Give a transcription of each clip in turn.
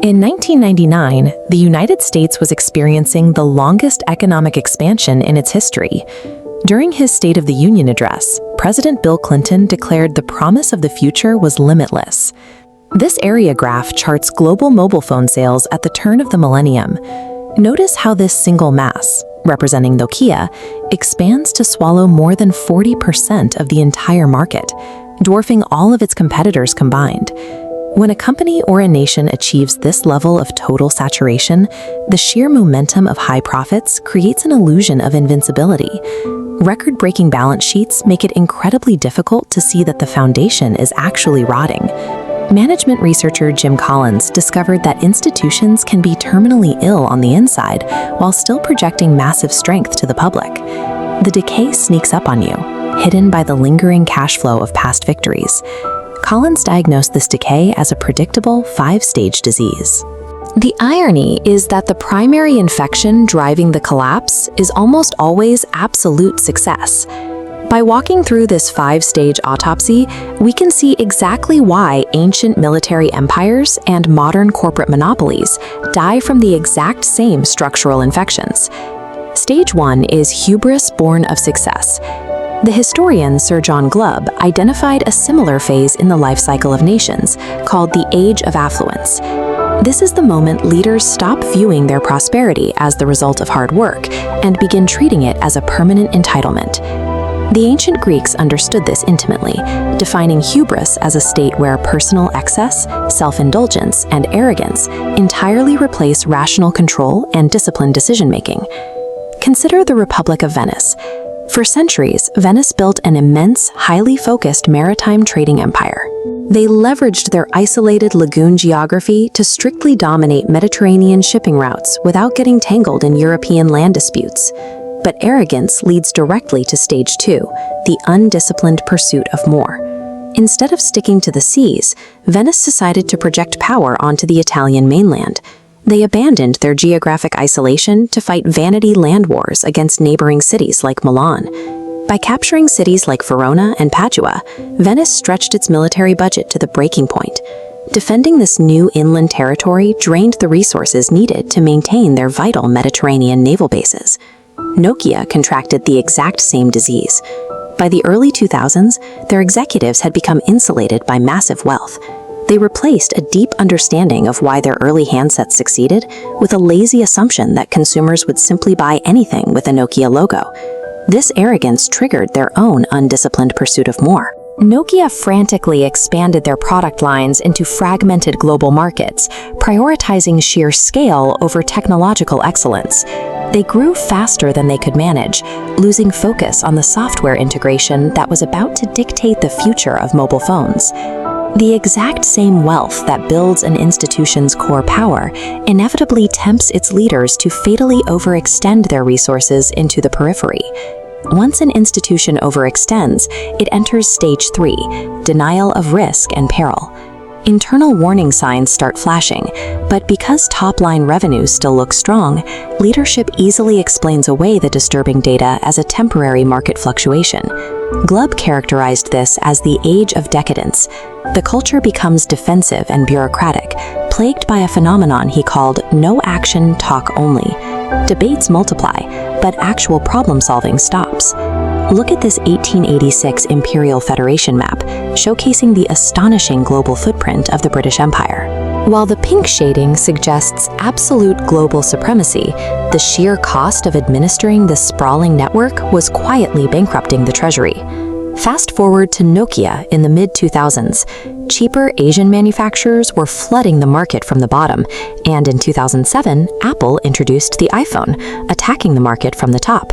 In 1999, the United States was experiencing the longest economic expansion in its history. During his State of the Union address, President Bill Clinton declared the promise of the future was limitless. This area graph charts global mobile phone sales at the turn of the millennium. Notice how this single mass, representing Nokia, expands to swallow more than 40% of the entire market, dwarfing all of its competitors combined. When a company or a nation achieves this level of total saturation, the sheer momentum of high profits creates an illusion of invincibility. Record-breaking balance sheets make it incredibly difficult to see that the foundation is actually rotting. Management researcher Jim Collins discovered that institutions can be terminally ill on the inside while still projecting massive strength to the public. The decay sneaks up on you, hidden by the lingering cash flow of past victories. Collins diagnosed this decay as a predictable 5-stage disease. The irony is that the primary infection driving the collapse is almost always absolute success. By walking through this 5-stage autopsy, we can see exactly why ancient military empires and modern corporate monopolies die from the exact same structural infections. Stage 1 is hubris born of success. The historian Sir John Glubb identified a similar phase in the life cycle of nations, called the Age of Affluence. This is the moment leaders stop viewing their prosperity as the result of hard work and begin treating it as a permanent entitlement. The ancient Greeks understood this intimately, defining hubris as a state where personal excess, self-indulgence, and arrogance entirely replace rational control and disciplined decision-making. Consider the Republic of Venice. For centuries, Venice built an immense, highly focused maritime trading empire. They leveraged their isolated lagoon geography to strictly dominate Mediterranean shipping routes without getting tangled in European land disputes. But arrogance leads directly to stage 2, the undisciplined pursuit of more. Instead of sticking to the seas, Venice decided to project power onto the Italian mainland. They abandoned their geographic isolation to fight vanity land wars against neighboring cities like Milan. By capturing cities like Verona and Padua, Venice stretched its military budget to the breaking point. Defending this new inland territory drained the resources needed to maintain their vital Mediterranean naval bases. Nokia contracted the exact same disease. By the early 2000s, their executives had become insulated by massive wealth. They replaced a deep understanding of why their early handsets succeeded with a lazy assumption that consumers would simply buy anything with a Nokia logo. This arrogance triggered their own undisciplined pursuit of more. Nokia frantically expanded their product lines into fragmented global markets, prioritizing sheer scale over technological excellence. They grew faster than they could manage, losing focus on the software integration that was about to dictate the future of mobile phones. The exact same wealth that builds an institution's core power inevitably tempts its leaders to fatally overextend their resources into the periphery. Once an institution overextends, it enters stage 3, denial of risk and peril. Internal warning signs start flashing, but because top-line revenues still look strong, leadership easily explains away the disturbing data as a temporary market fluctuation. Glubb characterized this as the age of decadence. The culture becomes defensive and bureaucratic, plagued by a phenomenon he called no action, talk only. Debates multiply, but actual problem-solving stops. Look at this 1886 Imperial Federation map, showcasing the astonishing global footprint of the British Empire. While the pink shading suggests absolute global supremacy, the sheer cost of administering this sprawling network was quietly bankrupting the treasury. Fast forward to Nokia in the mid-2000s. Cheaper Asian manufacturers were flooding the market from the bottom, and in 2007, Apple introduced the iPhone, attacking the market from the top.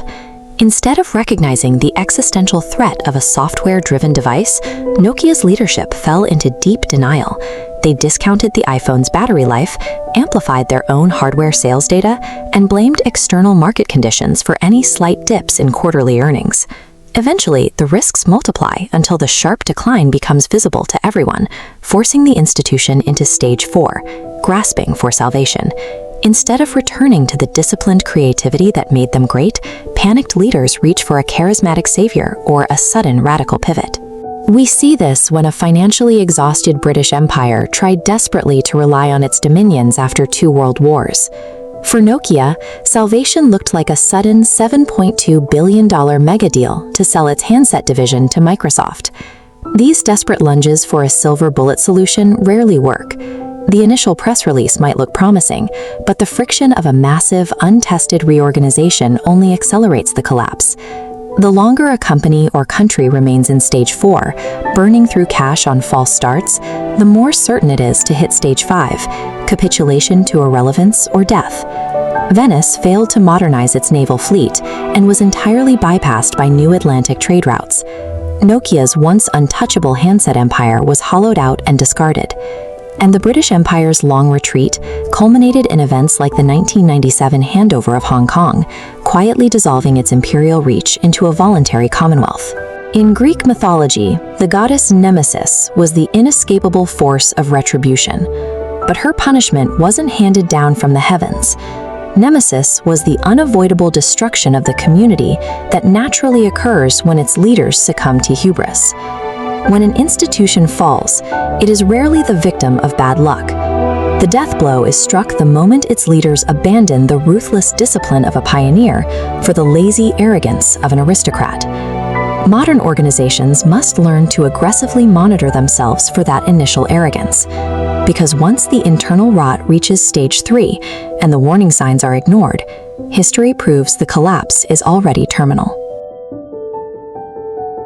Instead of recognizing the existential threat of a software-driven device, Nokia's leadership fell into deep denial. They discounted the iPhone's battery life, amplified their own hardware sales data, and blamed external market conditions for any slight dips in quarterly earnings. Eventually, the risks multiply until the sharp decline becomes visible to everyone, forcing the institution into stage 4, grasping for salvation. Instead of returning to the disciplined creativity that made them great, panicked leaders reach for a charismatic savior or a sudden radical pivot. We see this when a financially exhausted British Empire tried desperately to rely on its dominions after 2 world wars. For Nokia, salvation looked like a sudden $7.2 billion mega deal to sell its handset division to Microsoft. These desperate lunges for a silver bullet solution rarely work. The initial press release might look promising, but the friction of a massive, untested reorganization only accelerates the collapse. The longer a company or country remains in stage 4, burning through cash on false starts, the more certain it is to hit stage 5, capitulation to irrelevance or death. Venice failed to modernize its naval fleet and was entirely bypassed by new Atlantic trade routes. Nokia's once untouchable handset empire was hollowed out and discarded. And the British Empire's long retreat culminated in events like the 1997 handover of Hong Kong, quietly dissolving its imperial reach into a voluntary commonwealth. In Greek mythology, the goddess Nemesis was the inescapable force of retribution. But her punishment wasn't handed down from the heavens. Nemesis was the unavoidable destruction of the community that naturally occurs when its leaders succumb to hubris. When an institution falls, it is rarely the victim of bad luck. The death blow is struck the moment its leaders abandon the ruthless discipline of a pioneer for the lazy arrogance of an aristocrat. Modern organizations must learn to aggressively monitor themselves for that initial arrogance. Because once the internal rot reaches stage 3 and the warning signs are ignored, history proves the collapse is already terminal.